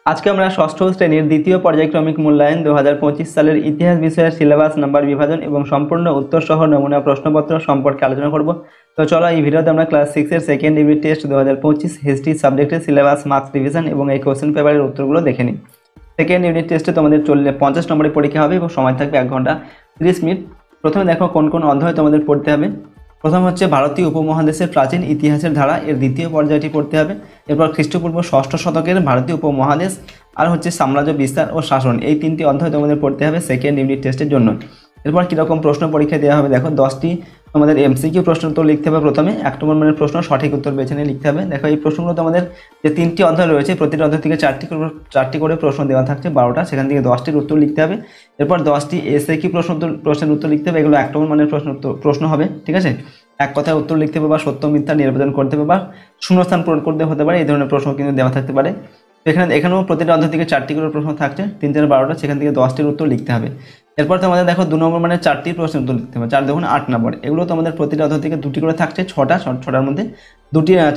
আজকে আমরা ষষ্ঠ শ্রেণীর দ্বিতীয় পর্যায়ক্রমিক মূল্যায়ন 2025 সালের ইতিহাস বিষয়ের সিলেবাস নাম্বার বিভাজন এবং সম্পূর্ণ উত্তর সহ নমুনা প্রশ্নপত্র সম্পর্কে আলোচনা করব। তো চলো এই ভিডিওতে আমরা ক্লাস 6 এর সেকেন্ড ইউনিট টেস্ট 2025 হিস্ট্রি সাবজেক্টের সিলেবাস, মার্কস ডিভিশন এবং এই কোশ্চেন পেপারের উত্তরগুলো দেখে নিই। সেকেন্ড ইউনিট টেস্টে তোমাদের 50 নম্বরের পরীক্ষা হবে এবং সময় থাকবে 1 ঘন্টা 30 মিনিট। প্রথমে দেখো কোন কোন অধ্যায় তোমাদের পড়তে হবে। প্রথম হচ্ছে ভারতীয় উপমহাদেশের প্রাচীন ইতিহাসের ধারা, এর দ্বিতীয় পর্যায়টি পড়তে হবে। এরপর খ্রিস্টপূর্ব ষষ্ঠ শতকের ভারতীয় উপমহাদেশ, আর হচ্ছে সাম্রাজ্য বিস্তার ও শাসন, এই তিনটি অধ্যায় তোমাদের পড়তে হবে সেকেন্ড ইউনিট টেস্টের জন্য। এরপর কীরকম প্রশ্ন পরীক্ষা দেওয়া হবে দেখো, 10টি তোমাদের এমসিকিউ প্রশ্ন উত্তর লিখতে হবে। প্রথমে 1 নম্বর মানের প্রশ্ন, সঠিক উত্তর বেছে নিয়ে লিখতে হবে। দেখো এই প্রশ্নগুলো তোমাদের যে 3টি অধ্যায় রয়েছে, প্রতিটি অধ্যায় থেকে 4টি করে প্রশ্ন দেওয়া থাকছে, 12টা, সেখান থেকে 10টির উত্তর লিখতে হবে। এরপর 10টি এসএকিউ প্রশ্নের উত্তর লিখতে হবে। এগুলো 1 নম্বর মানের প্রশ্ন হবে, ঠিক আছে। এক কথায় উত্তর লিখতে হবে বা সত্য মিথ্যা নির্বাচন করতে হবে বা শূন্যস্থান পূরণ করতে হতে পারে, এই ধরনের প্রশ্ন কিন্তু দেওয়া থাকতে পারে। এখানেও প্রতিটা অধ্যায় থেকে 4টি করে প্রশ্ন থাকছে, 3 4 12টা, সেখান থেকে 10টির উত্তর লিখতে হবে। এরপর তোমাদের দেখো 2 নম্বর মানে 4টি প্রশ্নের উত্তর লিখতে হবে, 4 দেখুন 8 নম্বর। এগুলো তোমাদের প্রতিটা অধ্যায় থেকে 2টি করে থাকছে, 6টার মধ্যে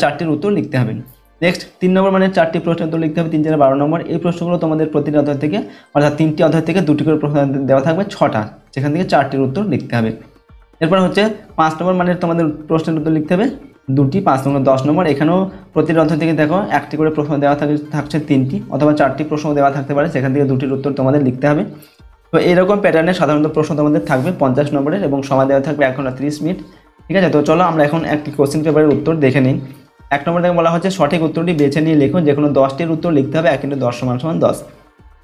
4টির উত্তর লিখতে হবে। নেক্সট 3 নম্বর মানে 4টি প্রশ্নের উত্তর লিখতে হবে, 3 4 12 নম্বর। এই প্রশ্নগুলো তোমাদের প্রতিটা অধ্যায় থেকে, অর্থাৎ 3টি অধ্যায় থেকে 2টি করে প্রশ্ন দেওয়া থাকবে, 6টা, সেখান থেকে 4টির উত্তর লিখতে হবে। এরপর হচ্ছে 5 নম্বর মানে তোমাদের প্রশ্নের উত্তর লিখতে হবে 2টি, 5 নম্বর 10 নম্বর। এখানেও প্রতিটি অধ্যায় থেকে দেখো 1টি করে প্রশ্ন দেওয়া থাকছে 3টি অথবা 4টি প্রশ্ন দেওয়া থাকতে পারে, সেখান থেকে 2টির উত্তর তোমাদের লিখতে হবে। তো এইরকম প্যাটার্নের সাধারণত প্রশ্ন তোমাদের থাকবে 50 নম্বরের এবং সময় দেওয়া থাকবে 1 ঘন্টা 30 মিনিট, ঠিক আছে। তো চলো আমরা এখন একটি কোশ্চেন পেপারের উত্তর দেখে নিই। 1 নম্বর থেকে বলা হচ্ছে সঠিক উত্তরটি বেছে নিয়ে লেখো, যে কোনো 10টির উত্তর লিখতে হবে। 1 × 10 = 10।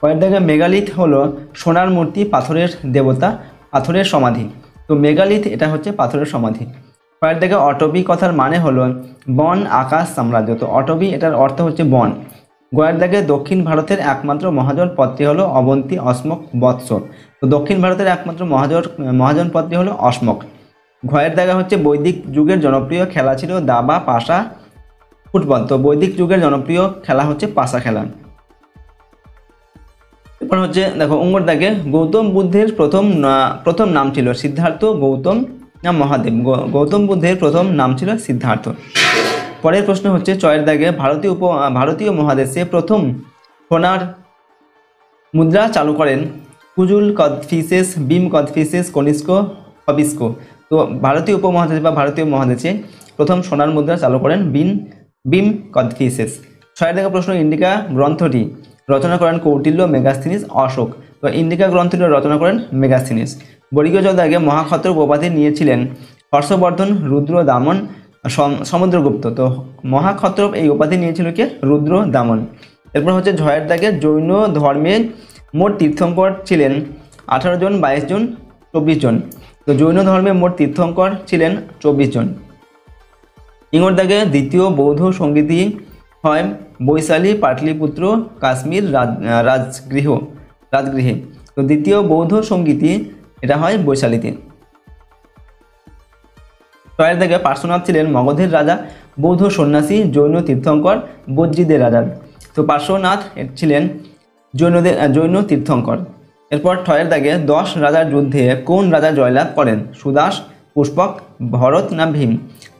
পরের দিকে মেগালিথ হলো সোনার মূর্তি, পাথরের দেবতা, পাথরের সমাধি। তো মেগালিথ এটা হচ্ছে পাথরের সমাধি। পরের দিকে অটবি কথার মানে হলো বন, আকাশ, সাম্রাজ্য। তো অটবি এটার অর্থ হচ্ছে বন। গয়ের দাগে দক্ষিণ ভারতের একমাত্র মহাজন পদটি হলো অবন্তী, অসমক, বৎস। তো দক্ষিণ ভারতের একমাত্র মহাজন পদটি হলো অসমক। ঘয়ের দাগা হচ্ছে বৈদিক যুগের জনপ্রিয় খেলা ছিল দাবা, পাশা, ফুটবল। তো বৈদিক যুগের জনপ্রিয় খেলা হচ্ছে পাশা খেলা। এরপর হচ্ছে দেখো উঙ্গর দাগে গৌতম বুদ্ধের প্রথম নাম ছিল সিদ্ধার্থ, গৌতম না মহাদেব। গৌতম বুদ্ধের প্রথম নাম ছিল সিদ্ধার্থ। পরের প্রশ্ন হচ্ছে চয়ের দাগে ভারতীয় মহাদেশে প্রথম সোনার মুদ্রা চালু করেন কুজুল, কদফিসেস, বিম কদফিসেস, কনিষ্ক, হবিস্কো। তো ভারতীয় উপমহাদেশে বা ভারতীয় মহাদেশে প্রথম সোনার মুদ্রা চালু করেন বিম কদফিসেস। 6 দাগে প্রশ্ন ইন্ডিকা গ্রন্থটি রচনা করেন কৌটিল্য, মেগাস্থিনিস, অশোক। তো ইন্ডিকা গ্রন্থটি রচনা করেন মেগাস্থিনিস। বর্গীয় জ দাগে মহাক্ষত্রপ উপাধি নিয়েছিলেন হর্ষবর্ধন, রুদ্র, দামন, সমুদ্রগুপ্ত। তো মহাক্ষত্রপ এই উপাধি নিয়েছিল কে? রুদ্র, দামন। এরপর হচ্ছে ঝয়ের দাগে জৈন ধর্মে মোট তীর্থঙ্কর ছিলেন 18 জন, 22 জন, 24 জন। তো জৈন ধর্মে মোট তীর্থঙ্কর ছিলেন 24 জন। ইঙ্গর দাগে দ্বিতীয় বৌদ্ধ সঙ্গীতি হয় বৈশালী, পাটলিপুত্র, কাশ্মীর রাজগৃহে। তো দ্বিতীয় বৌদ্ধ সঙ্গীতি এটা হয় বৈশালীতে। ছয়ের দাগে পার্শ্বনাথ ছিলেন মগধের রাজা, বৌদ্ধ সন্ন্যাসী, জৈন তীর্থঙ্কর, বজ্রীদের রাজা। তো পার্শ্বনাথ ছিলেন জৈন তীর্থঙ্কর। এরপর 6 দাগে 10 রাজার যুদ্ধে কোন রাজা জয়লাভ করেন? সুদাস, পুষ্পক, ভরত না ভীম?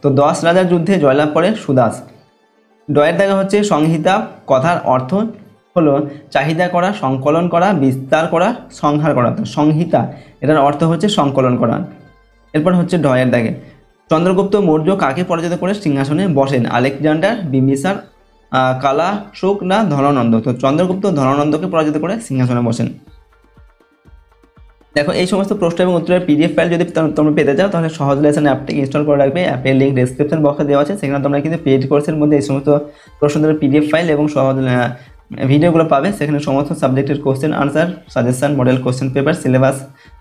তো 10 রাজার যুদ্ধে জয়লাভ করে সুদাস। 2 দাগে হচ্ছে সংহিতা কথার অর্থ হলো চাহিদা করা, সংকলন করা, বিস্তার করা, সংহার করা। তো সংহিতা এটার অর্থ হচ্ছে সংকলন করা। এরপর হচ্ছে 2 দাগে চন্দ্রগুপ্ত মৌর্য কাকে পরাজিত করে সিংহাসনে বসেন? আলেকজান্ডার, বিম্বিসার, কালাশোক না ধননন্দ? তো চন্দ্রগুপ্ত ধননন্দকে পরাজিত করে সিংহাসনে বসেন। দেখো এই সমস্ত প্রশ্ন এবং উত্তরের পিডিএফ ফাইল যদি তোমরা পেতে চাও তাহলে সহজ লেসন অ্যাপটিকে ইনস্টল করে রাখবে। অ্যাপের লিঙ্ক ডেসক্রিপশন বক্সে দেওয়া আছে, সেখানে তোমরা কিন্তু পেইড কোর্সের মধ্যে এই সমস্ত প্রশ্নের পিডিএফ ফাইল এবং সহজ ভিডিওগুলো পাবে। সেখানে সমস্ত সাবজেক্টের question answer, suggestion, model question paper, syllabus,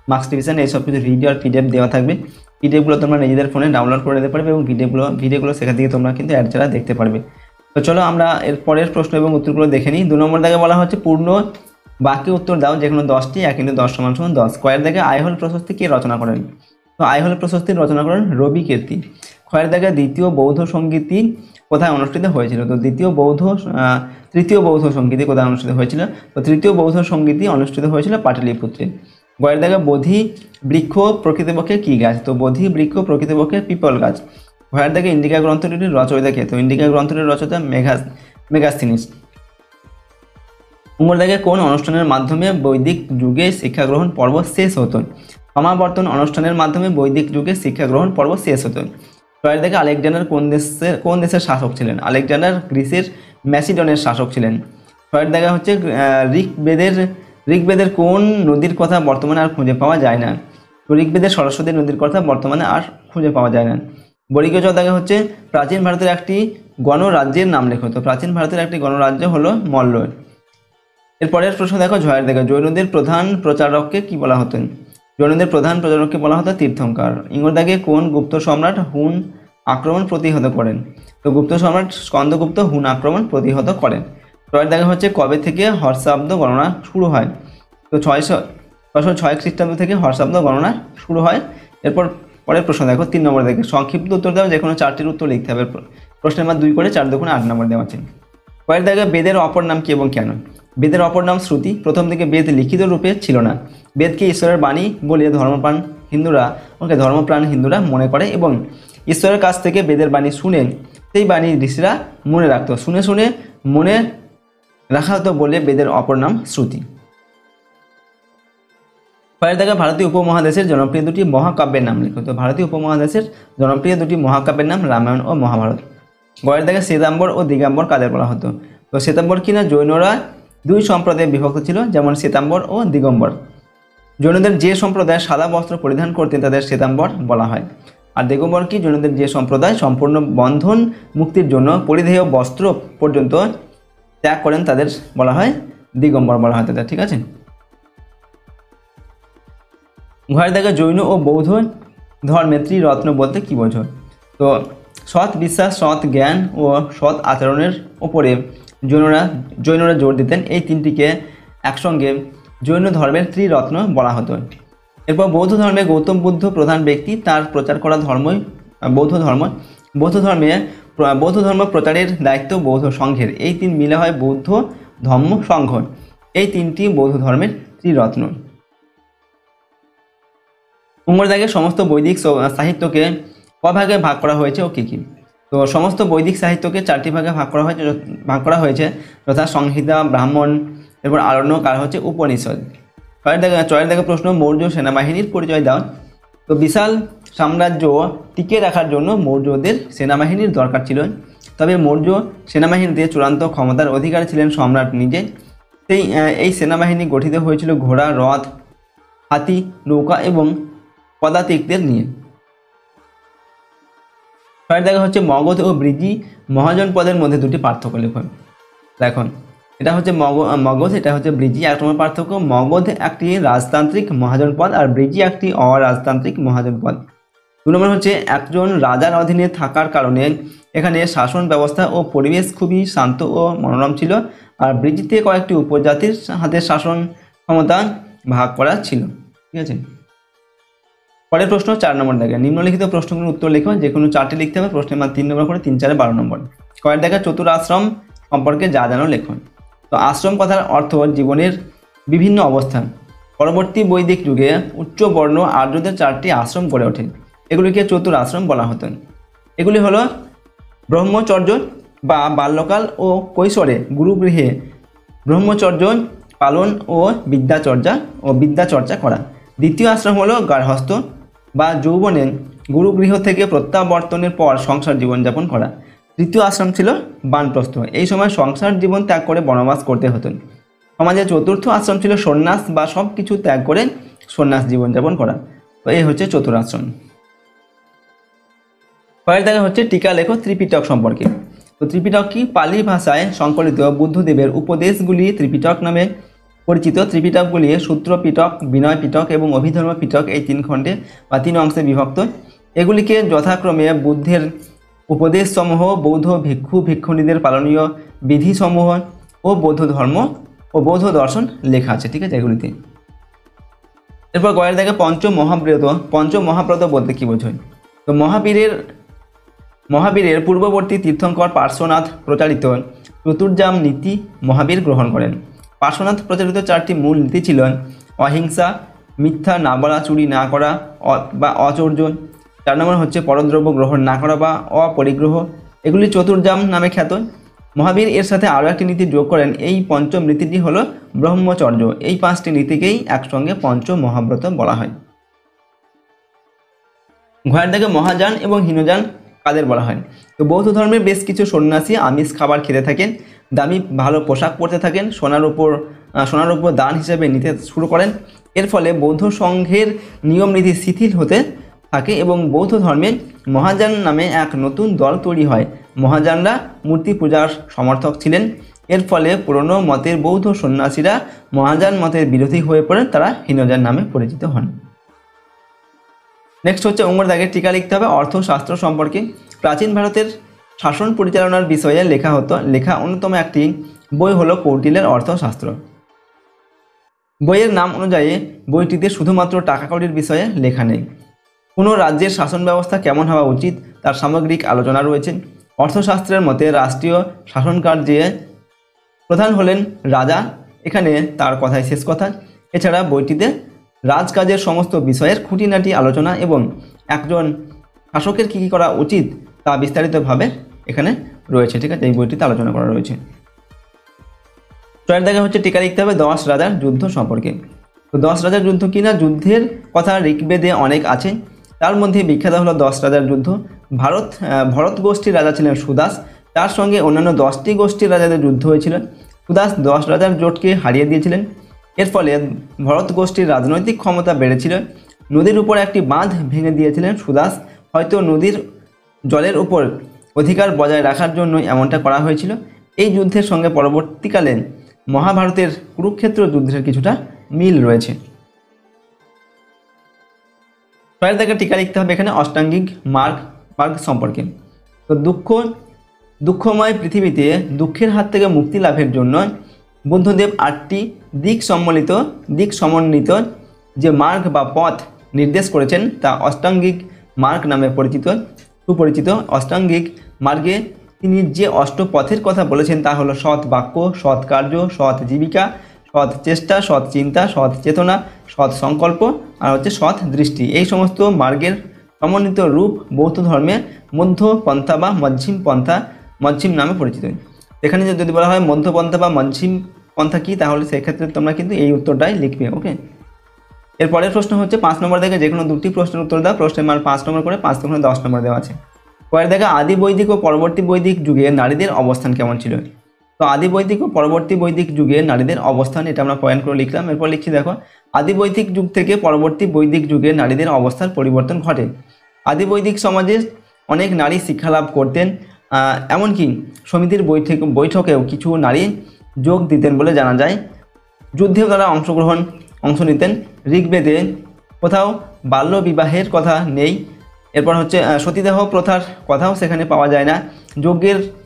marks division, এই সব কিছু ভিডিও আর পিডিএফ দেওয়া থাকবে। পিডিএফগুলো তোমরা নিজেদের ফোনে ডাউনলোড করে নিতে পারবে এবং ভিডিওগুলো সেখান থেকে তোমরা কিন্তু অ্যাড ছাড়া দেখতে পারবে। তো চলো আমরা এর পরের প্রশ্ন এবং উত্তরগুলো দেখে নিই। 2 নম্বর দাগে বলা হচ্ছে পূর্ণ বাক্যে উত্তর দাও, যে কোনো 10টি। 1 × 10 = 10। কয়ের দাগে আইহোল প্রশস্তি কে রচনা করেন? তো আইহোল প্রশস্তির রচনা করেন রবি কীর্তি। ক্ষয়ের দাগে দ্বিতীয় বৌদ্ধ সঙ্গীতি কোথায় অনুষ্ঠিত হয়েছিল? তো তৃতীয় বৌদ্ধ সঙ্গীতি কোথায় অনুষ্ঠিত হয়েছিল? তো তৃতীয় বৌদ্ধ সঙ্গীতি অনুষ্ঠিত হয়েছিল পাটলিপুত্রে। গয়ের দাগে বোধি বৃক্ষ প্রকৃতপক্ষে কী গাছ? তো বোধি বৃক্ষ প্রকৃতপক্ষে পিপল গাছ। ঘয়ের দাগে ইন্ডিকা গ্রন্থটির রচয়িতা কে? তো ইন্ডিকা গ্রন্থটির রচয়িতা মেগাস্থিনিস। দেখে কোন অনুষ্ঠানের মাধ্যমে বৈদিক যুগে শিক্ষা গ্রহণ পর্ব শেষ হতো? সমাবর্তন অনুষ্ঠানের মাধ্যমে বৈদিক যুগে শিক্ষা গ্রহণ পর্ব শেষ হতো। ছয়ের দেখে আলেকজান্ডার কোন দেশের শাসক ছিলেন? আলেকজান্ডার গ্রিসের ম্যাসিডনের শাসক ছিলেন। ছয়ের দেখা হচ্ছে ঋগ্বেদের কোন নদীর কথা বর্তমানে আর খুঁজে পাওয়া যায় না? তো ঋগ্বেদের সরস্বতী নদীর কথা বর্তমানে আর খুঁজে পাওয়া যায় না। বর্গীয় চ দেখা হচ্ছে প্রাচীন ভারতের একটি গণরাজ্যের নাম লেখো। তো প্রাচীন ভারতের একটি গণরাজ্য হলো মল্ল। এরপরের প্রশ্ন দেখো, ঝয়ের দেখো জৈনদের প্রধান প্রচারককে কি বলা হতো? জৈনদের প্রধান প্রচারককে বলা হতো তীর্থঙ্কর। ইঙ্গর দাগে কোন গুপ্ত সম্রাট হুন আক্রমণ প্রতিহত করেন? তো গুপ্ত সম্রাট স্কন্দগুপ্ত হুন আক্রমণ প্রতিহত করেন। ছয়ের দেখা হচ্ছে কবে থেকে হর্ষাব্দ গণনা শুরু হয়? তো 606 খ্রিস্টাব্দ থেকে হর্ষাব্দ গণনা শুরু হয়। এরপর পরের প্রশ্ন দেখো 3 নম্বর দেখে সংক্ষিপ্ত উত্তর দেওয়া, যে কোনো 4টির উত্তর লিখতে হবে। প্রশ্নের মান 2 করে 4 দুগুণে 8 নম্বর দেওয়া আছে। কয়েক জায়গায় বেদের অপর নাম কি এবং কেন? বেদের অপর নাম শ্রুতি। প্রথম দিকে বেদ লিখিত রূপে ছিল না। বেদকে ঈশ্বরের বাণী বলে ধর্মপ্রাণ হিন্দুরা মনে করে এবং ঈশ্বরের কাছ থেকে বেদের বাণী শুনে সেই বাণী ঋষিরা মনে রাখত। শুনে শুনে মনে রাখা হতো বলে বেদের অপর নাম শ্রুতি। পরের দেখা ভারতীয় উপমহাদেশের জনপ্রিয় দুটি মহাকাব্যের নাম লিখো। তো ভারতীয় উপমহাদেশের জনপ্রিয় দুটি মহাকাব্যের নাম রামায়ণ ও মহাভারত। গয়ের দেখা শ্বেতাম্বর ও দিগম্বর কাদের বলা হতো? তো শ্বেতাম্বর কিনা জৈনরা 2 সম্প্রদায়ে বিভক্ত ছিল, যেমন শ্বেতাম্বর ও দিগম্বর। জৈনদের যে সম্প্রদায় সাদা বস্ত্র পরিধান করতেন তাদের শ্বেতাম্বর বলা হয়। আর দিগম্বর কি? জৈনদের যে সম্প্রদায় সম্পূর্ণ বন্ধন মুক্তির জন্য পরিধেয় বস্ত্র পর্যন্ত ত্যাগ করেন তাদের বলা হয় দিগম্বর বলা হয় তাদের। ঠিক আছে। ঘরের দেখা জৈন ও বৌদ্ধ ধর্মের ত্রিরত্ন বলতে কি বোঝো? তো সৎ বিশ্বাস, সৎ জ্ঞান ও সৎ আচরণের ওপরে জৈনরা জোর দিতেন। এই তিনটিকে একসঙ্গে জৈন ধর্মের ত্রিরত্ন বলা হতো। এরপর বৌদ্ধ ধর্মে গৌতম বুদ্ধ প্রধান ব্যক্তি, তার প্রচার করা ধর্মই বৌদ্ধ ধর্ম। বৌদ্ধ ধর্ম প্রচারের দায়িত্ব বৌদ্ধ সংঘের। এই 3 মিলে হয় বৌদ্ধ ধর্ম সংঘ। এই 3টি বৌদ্ধ ধর্মের ত্রিরত্ন। দাগে সমস্ত বৈদিক সাহিত্যকে কভাগে ভাগ করা হয়েছে ও কী কী? তো সমস্ত বৈদিক সাহিত্যকে 4টি ভাগে ভাগ করা হয়েছে যথা সংহিতা, ব্রাহ্মণ, এরপর আরণ্যক আর হচ্ছে উপনিষদ। ছয়ের দেখা প্রশ্ন মৌর্য সেনাবাহিনীর পরিচয় দাও। তো বিশাল সাম্রাজ্য টিকে রাখার জন্য মৌর্যদের সেনাবাহিনীর দরকার ছিল। তবে মৌর্য সেনাবাহিনীতে চূড়ান্ত ক্ষমতার অধিকারী ছিলেন সম্রাট নিজে। এই সেনাবাহিনী গঠিত হয়েছিল ঘোড়া, রথ, হাতি, নৌকা এবং পদাতিকদের নিয়ে। দেখা হচ্ছে মগধ ও ব্রিজি মহাজনপদের মধ্যে 2টি পার্থক্য লিখুন। দেখুন, এটা হচ্ছে মগধ, এটা হচ্ছে ব্রিজি। 1 নম্বর পার্থক্য, মগধ একটি রাজতান্ত্রিক মহাজনপদ আর ব্রিজি একটি অরাজতান্ত্রিক মহাজনপদ। 2 নম্বর হচ্ছে একজন রাজার অধীনে থাকার কারণে এখানে শাসন ব্যবস্থা ও পরিবেশ খুবই শান্ত ও মনোরম ছিল। আর ব্রিজিতে কয়েকটি উপজাতির হাতে শাসন ক্ষমতা ভাগ করা ছিল। ঠিক আছে। পরের প্রশ্ন 4 নম্বর দেখে নিম্নলিখিত প্রশ্নগুলোর উত্তর লিখো। যে কোনো 4টি লিখতে হবে। প্রশ্নের মান 3 নম্বর করে, 3 4 12 নম্বর। কয়ের দেখা চতুরাশ্রম সম্পর্কে যা জানো লেখো। তো আশ্রম কথার অর্থ জীবনের বিভিন্ন অবস্থান। পরবর্তী বৈদিক যুগে উচ্চ বর্ণ আর্যদের 4টি আশ্রম গড়ে ওঠে। এগুলিকে চতুরাশ্রম বলা হতো। এগুলি হলো ব্রহ্মচর্য বা বাল্যকাল ও কৈশোরে গুরুগৃহে ব্রহ্মচর্য পালন ও বিদ্যাচর্চা করা। দ্বিতীয় আশ্রম হলো গার্হস্থ বা যৌবনে গুরুগৃহ থেকে প্রত্যাবর্তনের পর সংসার জীবনযাপন করা। তৃতীয় আশ্রম ছিল বানপ্রস্থ। এই সময় সংসার জীবন ত্যাগ করে বনবাস করতে হতো। সমাজের চতুর্থ আশ্রম ছিল সন্ন্যাস বা সব কিছু ত্যাগ করে সন্ন্যাস জীবনযাপন করা। তো এই হচ্ছে চতুরাশ্রম। পরের দেখা হচ্ছে টিকা লেখো ত্রিপিটক সম্পর্কে। তো ত্রিপিটক কি? পালি ভাষায় সংকলিত বুদ্ধদেবের উপদেশগুলি ত্রিপিটক নামে পরিচিত। ত্রিপিটকগুলি সূত্র পিটক, বিনয় পিটক এবং অভিধর্ম পিটক এই 3 খণ্ডে বা 3 অংশে বিভক্ত। এগুলিকে যথাক্রমে বুদ্ধের উপদেশসমূহ, বৌদ্ধ ভিক্ষুণীদের পালনীয় বিধিসমূহ ও বৌদ্ধ ধর্ম ও বৌদ্ধ দর্শন লেখা আছে। ঠিক আছে, এগুলিতে। এরপর গয়ের দেখে পঞ্চমহাব্রত বলতে কি বোঝায়? তো মহাবীরের পূর্ববর্তী তীর্থঙ্কর পার্শ্বনাথ প্রচারিত চতুর্জাম নীতি মহাবীর গ্রহণ করেন। পার্শ্বনাথ প্রচারিত 4টি মূল নীতি ছিল অহিংসা, মিথ্যা না বলা, চুরি না করা বা অচৌর্য। 4 নম্বর হচ্ছে পরদ্রব্য গ্রহণ না করা বা অপরিগ্রহ। এগুলি চতুর্জাম নামে খ্যাত। মহাবীর এর সাথে আরও একটি নীতি যোগ করেন, এই পঞ্চম নীতিটি হলো ব্রহ্মচর্য। এই 5টি নীতিকেই একসঙ্গে পঞ্চ মহাব্রত বলা হয়। ঘয়ের দাগে মহাযান এবং হীনযান কাদের বলা হয়? তো বৌদ্ধ ধর্মের বেশ কিছু সন্ন্যাসী আমিষ খাবার খেতে থাকেন, দামি ভালো পোশাক পরতে থাকেন, সোনার উপর দান হিসেবে নিতে শুরু করেন। এর ফলে বৌদ্ধ সংঘের নিয়ম নীতি শিথিল হতে থাকে এবং বৌদ্ধ ধর্মে মহাযান নামে এক নতুন দল তৈরি হয়। মহাযানরা মূর্তি পূজার সমর্থক ছিলেন। এর ফলে পুরনো মতের বৌদ্ধ সন্ন্যাসীরা মহাযান মতের বিরোধী হয়ে পড়েন, তারা হীনযান নামে পরিচিত হন। নেক্সট হচ্ছে অঙ্গের দাগে টিকা লিখতে হবে অর্থশাস্ত্র সম্পর্কে। প্রাচীন ভারতের শাসন পরিচালনার বিষয়ে লেখা অন্যতম একটি বই হলো কৌটিল্যের অর্থশাস্ত্র। বইয়ের নাম অনুযায়ী বইটিতে শুধুমাত্র টাকা কড়ির বিষয়ে লেখা নেই, কোনো রাজ্যের শাসন ব্যবস্থা কেমন হওয়া উচিত তার সামগ্রিক আলোচনা রয়েছে। অর্থশাস্ত্রের মতে রাষ্ট্রীয় শাসন কার্যে প্রধান হলেন রাজা, এখানে তার কথাই শেষ কথা। এছাড়া বইটিতে রাজকাজের সমস্ত বিষয়ের খুঁটিনাটি আলোচনা এবং একজন শাসকের কী কী করা উচিত তা বিস্তারিতভাবে এখানে রয়েছে, ঠিক আছে, এই বইটিতে আলোচনা করা রয়েছে। ছয়ের দাগে হচ্ছে টিকা লিখতে হবে 10 রাজার যুদ্ধ সম্পর্কে। তো 10 রাজার যুদ্ধ কিনা, যুদ্ধের কথা ঋগ্বেদে অনেক আছে, তার মধ্যে বিখ্যাত হলো 10 রাজার যুদ্ধ। ভরত গোষ্ঠীর রাজা ছিলেন সুদাস, তার সঙ্গে অন্যান্য 10টি গোষ্ঠীর রাজাদের যুদ্ধ হয়েছিল। সুদাস 10 রাজার জোটকে হারিয়ে দিয়েছিলেন। এর ফলে ভরত গোষ্ঠীর রাজনৈতিক ক্ষমতা বেড়েছিল। নদীর উপর একটি বাঁধ ভেঙে দিয়েছিলেন সুদাস, হয়তো নদীর জলের উপর অধিকার বজায় রাখার জন্য এমনটা করা হয়েছিল। এই যুদ্ধের সঙ্গে পরবর্তীকালে মহাভারতের কুরুক্ষেত্র যুদ্ধের কিছুটা মিল রয়েছে। ছয়ের দাগে টিকা লিখতে হবে এখানে অষ্টাঙ্গিক মার্গ সম্পর্কে। তো দুঃখময় পৃথিবীতে দুঃখের হাত থেকে মুক্তি লাভের জন্য বুদ্ধদেব 8টি দিক সমন্বিত যে মার্গ বা পথ নির্দেশ করেছেন তা অষ্টাঙ্গিক মার্গ নামে সুপরিচিত। অষ্টাঙ্গিক মার্গে তিনি যে অষ্টপথের কথা বলেছেন তা হলো সৎ বাক্য, সৎ কার্য, সৎ জীবিকা, সৎ চেষ্টা, সৎ চিন্তা, সৎ চেতনা, সৎ সংকল্প আর হচ্ছে সৎ দৃষ্টি। এই সমস্ত মার্গের সমন্বিত রূপ বৌদ্ধ ধর্মে মধ্যপন্থা বা মধ্যম নামে পরিচিত। এখানে যদি বলা হয় মধ্যপন্থা বা মধ্যম পন্থা কী, তাহলে সেক্ষেত্রে তোমরা কিন্তু এই উত্তরটাই লিখবে। ওকে, এরপরের প্রশ্ন হচ্ছে 5 নম্বর থেকে যে কোনো 2টি প্রশ্নের উত্তর দাও। প্রশ্নের মান 5 নম্বর করে, 5 থেকে 10 নম্বর দেওয়া আছে। পরের দেখা আদি বৈদিক ও পরবর্তী বৈদিক যুগে নারীদের অবস্থান কেমন ছিল। তো আদি বৈদিক ও পরবর্তী বৈদিক যুগে নারীদের অবস্থান, এটা আমরা পয়েন্ট করে লিখলাম। এরপর লিখছি দেখো, আদি বৈদিক যুগ থেকে পরবর্তী বৈদিক যুগে নারীদের অবস্থার পরিবর্তন ঘটে। আদি বৈদিক সমাজে অনেক নারী শিক্ষালাভ করতেন, এমনকি সমিতির বৈঠকেও কিছু নারী যোগ দিতেন বলে জানা যায়। যুদ্ধেও তারা অংশ নিতেন। ঋগ্বেদে কোথাও বাল্য বিবাহের কথা নেই। এরপর হচ্ছে সতীদাহ প্রথার কথাও সেখানে পাওয়া যায় না।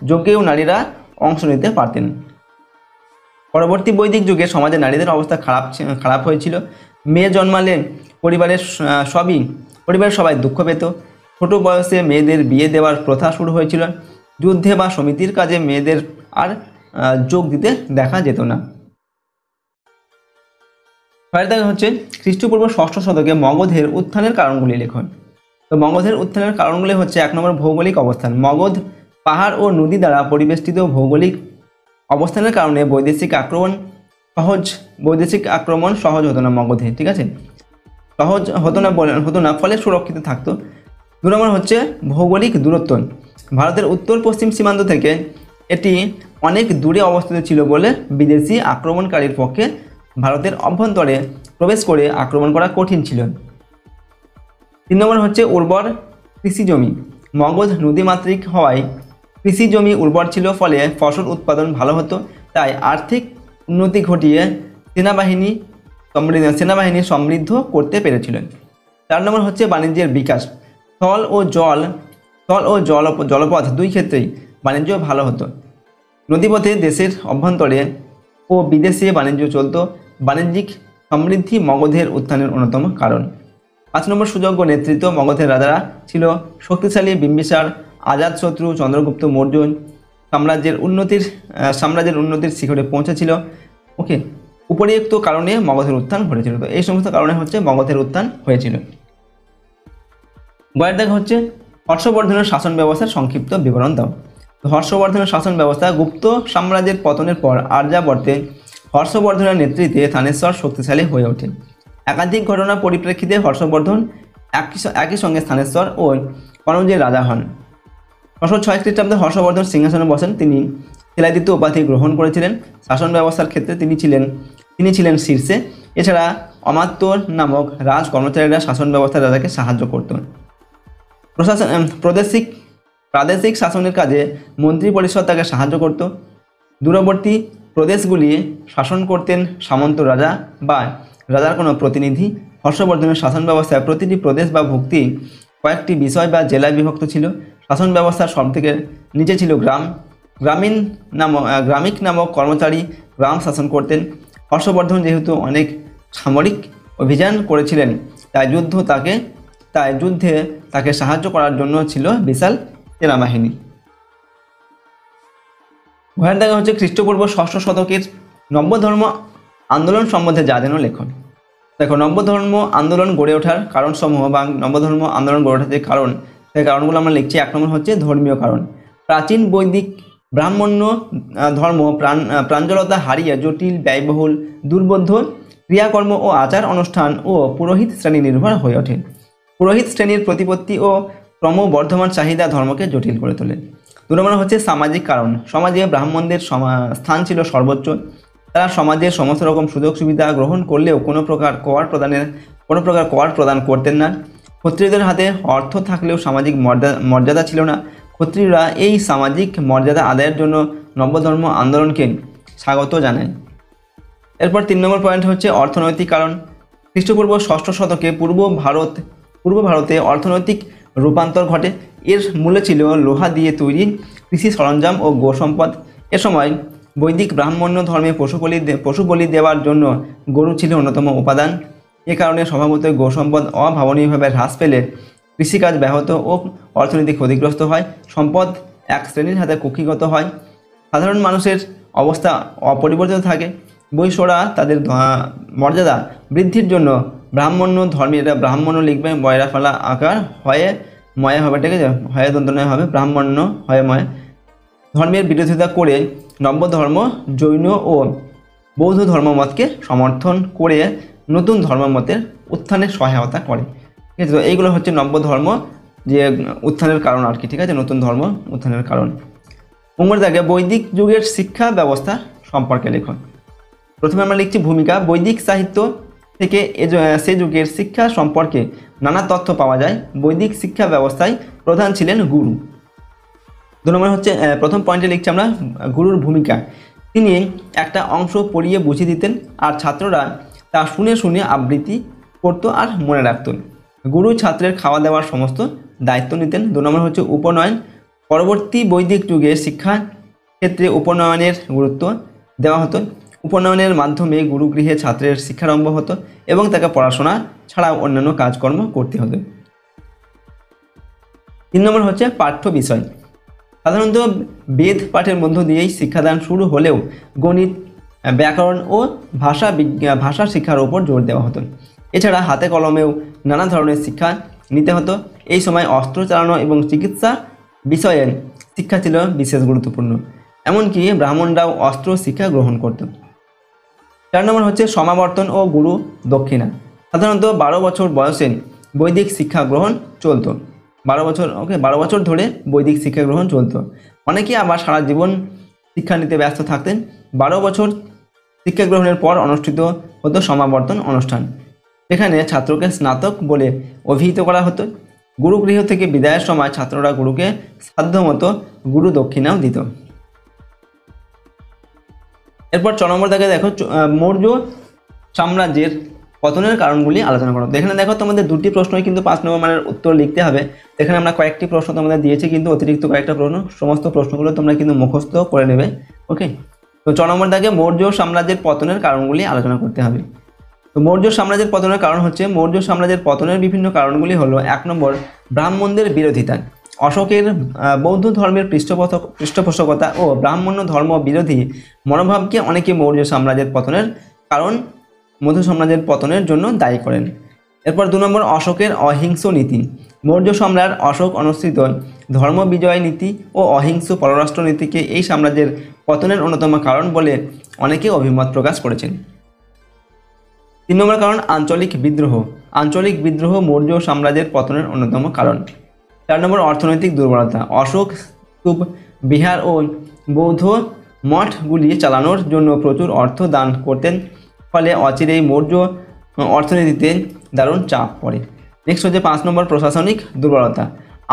যজ্ঞেও নারীরা অংশ নিতে পারতেন। পরবর্তী বৈদিক যুগে সমাজে নারীদের অবস্থা খারাপ হয়েছিল। মেয়ে জন্মালে পরিবারের সবাই দুঃখ পেত। ছোট বয়সে মেয়েদের বিয়ে দেওয়ার প্রথা শুরু হয়েছিল। যুদ্ধে বা সমিতির কাজে মেয়েদের আর যোগ দিতে দেখা যেত না। পরের দাগে হচ্ছে খ্রিস্টপূর্ব 6ষ্ঠ শতকে মগধের উত্থানের কারণগুলি লেখন। তো মগধের উত্থানের কারণগুলি হচ্ছে 1 নম্বর ভৌগোলিক অবস্থান। মগধ পাহাড় ও নদী দ্বারা পরিবেষ্টিত। ভৌগোলিক অবস্থানের কারণে বৈদেশিক আক্রমণ সহজ হতো না মগধে, ঠিক আছে, সহজ হতো না, ফলে সুরক্ষিত থাকতো। 2 নম্বর হচ্ছে ভৌগোলিক দূরত্ব। ভারতের উত্তর পশ্চিম সীমান্ত থেকে এটি অনেক দূরে অবস্থিত ছিল বলে বিদেশি আক্রমণকারীর পক্ষে ভারতের অভ্যন্তরে প্রবেশ করে আক্রমণ করা কঠিন ছিল। 3 নম্বর হচ্ছে উর্বর কৃষিজমি। মগধ নদীমাতৃক হওয়ায় কৃষিজমি উর্বর ছিল, ফলে ফসল উৎপাদন ভালো হতো। তাই আর্থিক উন্নতি ঘটিয়ে সেনাবাহিনী সমৃদ্ধ করতে পেরেছিলেন। 4 নম্বর হচ্ছে বাণিজ্যের বিকাশ। স্থল ও জলপথ 2 ক্ষেত্রেই বাণিজ্য ভালো হতো। নদীপথে দেশের অভ্যন্তরে ও বিদেশে বাণিজ্য চলত। বাণিজ্যিক সমৃদ্ধি মগধের উত্থানের অন্যতম কারণ। 5 নম্বর সুযোগ্য নেতৃত্ব। মগধের রাজারা ছিল শক্তিশালী। বিম্বিসার, আজাতশত্রু, চন্দ্রগুপ্ত মৌর্য সাম্রাজ্যের উন্নতির শিখরে পৌঁছেছিল। ওকে, উপরিউক্ত কারণে মগধের উত্থান ঘটেছিল। তো এই সমস্ত কারণে হচ্ছে মগধের উত্থান হয়েছিল। গয়ের দাগ হচ্ছে হর্ষবর্ধনের শাসন ব্যবস্থার সংক্ষিপ্ত বিবরণ দাও। হর্ষবর্ধনের শাসন ব্যবস্থা। গুপ্ত সাম্রাজ্যের পতনের পর আর্যাবর্তে হর্ষবর্ধনের নেতৃত্বে থানেশ্বর শক্তিশালী হয়ে ওঠে। একাধিক ঘটনার পরিপ্রেক্ষিতে হর্ষবর্ধন একই সঙ্গে স্থানেশ্বর ও কনৌজের রাজা হন। 506 খ্রিস্টাব্দে হর্ষবর্ধন সিংহাসনে বসেন। তিনি শিলাদিত্য উপাধি গ্রহণ করেছিলেন। শাসন ব্যবস্থার ক্ষেত্রে তিনি ছিলেন শীর্ষে। এছাড়া অমাত্য নামক রাজ কর্মচারীরা শাসন ব্যবস্থায় রাজাকে সাহায্য করত। প্রাদেশিক শাসনের কাজে মন্ত্রী পরিষদ তাকে সাহায্য করত। দূরবর্তী প্রদেশগুলি শাসন করতেন সামন্ত রাজা বা রাজার কোনো প্রতিনিধি। হর্ষবর্ধনের শাসন ব্যবস্থায় প্রতিটি প্রদেশ বা ভুক্তি কয়েকটি বিষয় বা জেলায় বিভক্ত ছিল। শাসন ব্যবস্থার সবথেকে নিচে ছিল গ্রামিক নামক কর্মচারী গ্রাম শাসন করতেন। হর্ষবর্ধন যেহেতু অনেক সামরিক অভিযান করেছিলেন, তাই যুদ্ধে তাকে সাহায্য করার জন্য ছিল বিশাল সেনাবাহিনী। ঘরের দেখা হচ্ছে খ্রিস্টপূর্ব 6ষ্ঠ শতকের নব্যধর্ম আন্দোলন সম্বন্ধে জানেন লেখন। দেখো, নব্যধর্ম আন্দোলন গড়ে ওঠার কারণসমূহ বা নব্যধর্ম আন্দোলন গড়ে ওঠার যে কারণ, সেই কারণগুলো আমরা লিখছি। 1 নম্বর হচ্ছে ধর্মীয় কারণ। প্রাচীন বৈদিক ব্রাহ্মণ্য ধর্ম প্রাঞ্জলতা হারিয়ে জটিল, ব্যয়বহুল, দুর্বোধ্য ক্রিয়াকর্ম ও আচার অনুষ্ঠান ও পুরোহিত শ্রেণী নির্ভর হয়ে ওঠে। পুরোহিত শ্রেণীর প্রতিপত্তি ও ক্রমবর্ধমান চাহিদা ধর্মকে জটিল করে তোলে। 2 নম্বর হচ্ছে সামাজিক কারণ। সমাজে ব্রাহ্মণদের স্থান ছিল সর্বোচ্চ। তারা সমাজের সমস্ত রকম সুযোগ সুবিধা গ্রহণ করলেও কোনো প্রকার কর প্রদান করতেন না। ক্ষত্রিয়দের হাতে অর্থ থাকলেও সামাজিক মর্যাদা ছিল না। ক্ষত্রিয়রা এই সামাজিক মর্যাদা আদায়ের জন্য নব্যধর্ম আন্দোলনকে স্বাগত জানায়। এরপর 3 নম্বর পয়েন্ট হচ্ছে অর্থনৈতিক কারণ। খ্রিস্টপূর্ব 6ষ্ঠ শতকে পূর্ব ভারতে অর্থনৈতিক রূপান্তর ঘটে। এর মূলে ছিল লোহা দিয়ে তৈরি কৃষি সরঞ্জাম ও গো সম্পদ। এ সময় বৈদিক ব্রাহ্মণ্য ধর্মে পশু বলি দেওয়ার জন্য গরু ছিল অন্যতম উপাদান। এ কারণে স্বভাবতই গো সম্পদ অভাবনীয়ভাবে হ্রাস পেলে কৃষিকাজ ব্যাহত ও অর্থনীতি ক্ষতিগ্রস্ত হয়। সম্পদ এক শ্রেণীর হাতে কুক্ষিগত হয়। সাধারণ মানুষের অবস্থা অপরিবর্তিত থাকে। বৈশ্যরা তাদের মর্যাদা বৃদ্ধির জন্য ব্রাহ্মণ্য ধর্মী, এটা ব্রাহ্মণ্য লিখবে বয়রা ফেলা আকার, হয়ে ময়া হবে, ঠিক আছে, হয়ে দন্তনয় হবে, ব্রাহ্মণ্য হয়ে ময়া ধর্মের বিরোধিতা করে নব্য ধর্ম, জৈন ও বৌদ্ধ ধর্মমতকে সমর্থন করে নতুন ধর্মমতের উত্থানের সহায়তা করে। ঠিক আছে, তো এইগুলো হচ্ছে নব্য ধর্ম যে উত্থানের কারণ আর কি। ঠিক আছে, নতুন ধর্ম উত্থানের কারণ। উমর দাগে বৈদিক যুগের শিক্ষা ব্যবস্থা সম্পর্কে লেখন। প্রথমে আমরা লিখছি ভূমিকা। বৈদিক সাহিত্য থেকে সে যুগের শিক্ষা সম্পর্কে নানা তথ্য পাওয়া যায়। বৈদিক শিক্ষা ব্যবস্থায় প্রধান ছিলেন গুরু। 2 নম্বর হচ্ছে প্রথম পয়েন্টে লিখছি আমরা গুরুর ভূমিকা। তিনি একটা অংশ পড়িয়ে বুঝিয়ে দিতেন আর ছাত্ররা তা শুনে শুনে আবৃত্তি করত আর মনে রাখত। গুরু ছাত্রের খাওয়া দাওয়ার সমস্ত দায়িত্ব নিতেন। 2 নম্বর হচ্ছে উপনয়ন। পরবর্তী বৈদিক যুগে শিক্ষা ক্ষেত্রে উপনয়নের গুরুত্ব দেওয়া হতো। উপনয়নের মাধ্যমে গুরুগৃহে ছাত্রের শিক্ষারম্ভ হতো এবং তাকে পড়াশোনা ছাড়াও অন্যান্য কাজকর্ম করতে হতো। 3 নম্বর হচ্ছে পাঠ্য বিষয়। সাধারণত বেদ পাঠের মধ্য দিয়েই শিক্ষাদান শুরু হলেও গণিত, ব্যাকরণ ও ভাষা শিক্ষার উপর জোর দেওয়া হতো। এছাড়া হাতে কলমেও নানা ধরনের শিক্ষা নিতে হতো। এই সময় অস্ত্র চালানো এবং চিকিৎসা বিষয়ে শিক্ষা ছিল বিশেষ গুরুত্বপূর্ণ। এমনকি ব্রাহ্মণরাও অস্ত্র শিক্ষা গ্রহণ করত। 4 নম্বর হচ্ছে সমাবর্তন ও গুরু দক্ষিণা। সাধারণত 12 বছর বয়সে বৈদিক শিক্ষা গ্রহণ চলত। 12 বছর ধরে বৈদিক শিক্ষা গ্রহণ চলত। অনেকে আবার সারা জীবন শিক্ষা নিতে ব্যস্ত থাকতেন। 12 বছর শিক্ষা গ্রহণের পর অনুষ্ঠিত হতো সমাবর্তন অনুষ্ঠান। সেখানে ছাত্রকে স্নাতক বলে অভিহিত করা হতো। গুরুগৃহ থেকে বিদায়ের সময় ছাত্ররা গুরুকে সাধ্যমতো গুরু দক্ষিণাও দিত। এরপর 4 নম্বর দাগে দেখো মৌর্য সাম্রাজ্যের পতনের কারণগুলি আলোচনা করো। এখানে দেখো তোমাদের 2টি প্রশ্নই কিন্তু 5 নম্বর মানের উত্তর লিখতে হবে। এখানে আমরা কয়েকটি প্রশ্ন তোমাদের দিয়েছি, কিন্তু অতিরিক্ত কয়েকটা প্রশ্ন, সমস্ত প্রশ্নগুলো তোমরা কিন্তু মুখস্থ করে নেবে। ওকে, তো 4 নম্বর দাগে মৌর্য সাম্রাজ্যের পতনের কারণগুলি আলোচনা করতে হবে। তো মৌর্য সাম্রাজ্যের পতনের কারণ হচ্ছে, মৌর্য সাম্রাজ্যের পতনের বিভিন্ন কারণগুলি হলো: 1 নম্বর ব্রাহ্মণদের বিরোধিতা। অশোকের বৌদ্ধ ধর্মের পৃষ্ঠপোষকতা ও ব্রাহ্মণ্য ধর্ম বিরোধী মনোভাবকে অনেকে মৌর্য সাম্রাজ্যের পতনের জন্য দায়ী করেন। এরপর 2 নম্বর অশোকের অহিংস নীতি। মৌর্য সম্রাট অশোক অনুষ্ঠিত ধর্ম বিজয় নীতি ও অহিংস পররাষ্ট্র নীতিকে এই সাম্রাজ্যের পতনের অন্যতম কারণ বলে অনেকে অভিমত প্রকাশ করেছেন। 3 নম্বর কারণ আঞ্চলিক বিদ্রোহ। আঞ্চলিক বিদ্রোহ মৌর্য সাম্রাজ্যের পতনের অন্যতম কারণ। 4 নম্বর অর্থনৈতিক দুর্বলতা। অশোক স্তূপ, বিহার ও বৌদ্ধ মঠগুলি চালানোর জন্য প্রচুর অর্থ দান করতেন, ফলে অচিরেই মৌর্য অর্থনীতিতে দারুণ চাপ পড়ে। নেক্সট হচ্ছে 5 নম্বর প্রশাসনিক দুর্বলতা।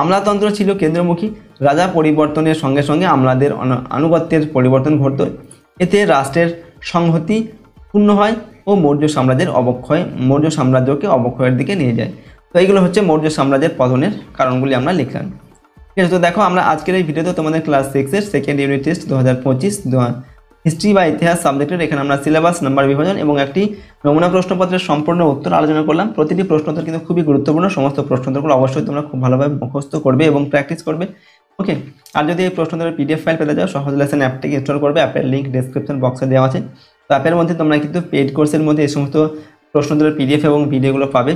আমলাতন্ত্র ছিল কেন্দ্রমুখী, রাজা পরিবর্তনের সঙ্গে সঙ্গে আমলাদের আনুগত্যের পরিবর্তন ঘটত। এতে রাষ্ট্রের সংহতি পূর্ণ হয় ও মৌর্য সাম্রাজ্যকে অবক্ষয়ের দিকে নিয়ে যায়। তো এইগুলো হচ্ছে মৌর্য সাম্রাজ্যের পতনের কারণগুলি আমরা লিখলাম। ঠিক আছে, তো দেখো আমরা আজকের এই ভিডিওতে তোমাদের ক্লাস 6-এর সেকেন্ড ইউনিট টেস্ট 2025 হিস্ট্রি বা ইতিহাস সাবজেক্টের এখানে আমরা সিলেবাস, নাম্বার বিভাজন এবং একটি নমুনা প্রশ্নপত্রের সম্পূর্ণ উত্তর আলোচনা করলাম। প্রতিটি প্রশ্নোত্তর কিন্তু খুবই গুরুত্বপূর্ণ। সমস্ত প্রশ্নোত্তরগুলো অবশ্যই তোমরা খুব ভালোভাবে মুখস্থ করবে এবং প্র্যাকটিস করবে। ওকে, আর যদি এই প্রশ্নোত্তরের পিডিএফ ফাইল পেতে যাও, সহজ লেসন অ্যাপটিকে ইনস্টল করবে। অ্যাপের লিঙ্ক ডেসক্রিপশন বক্সে দেওয়া আছে। তো অ্যাপের মধ্যে তোমরা কিন্তু পেইড কোর্সের মধ্যে এই সমস্ত প্রশ্নোত্তরের পিডিএফ এবং ভিডিওগুলো পাবে।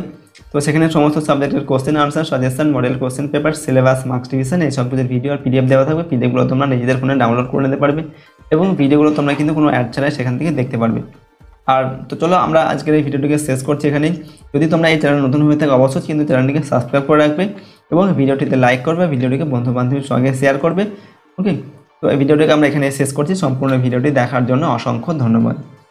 তো সেখানে সমস্ত সাবজেক্টের question answer, suggestion, model question paper, syllabus, marks division এই সব কিছুর ভিডিও আর পিডিএফ দেওয়া থাকবে। পিডিএফগুলো তোমরা নিজেদের ফোনে ডাউনলোড করে নিতে পারবে এবং ভিডিওগুলো তোমরা কিন্তু কোনো অ্যাড ছাড়াই সেখান থেকে দেখতে পারবে। আর তো চলো আমরা আজকের এই ভিডিওটিকে শেষ করছি এখানেই। যদি তোমরা এই চ্যানেল নতুন হয়ে থাকো অবশ্যই কিন্তু চ্যানেলটিকে সাবস্ক্রাইব করে রাখবে এবং ভিডিওটিতে লাইক করবে, ভিডিওটিকে বন্ধু বান্ধবীর সঙ্গে শেয়ার করবে। ওকে, তো এই ভিডিওটিকে আমরা এখানে শেষ করছি। সম্পূর্ণ ভিডিওটি দেখার জন্য অসংখ্য ধন্যবাদ।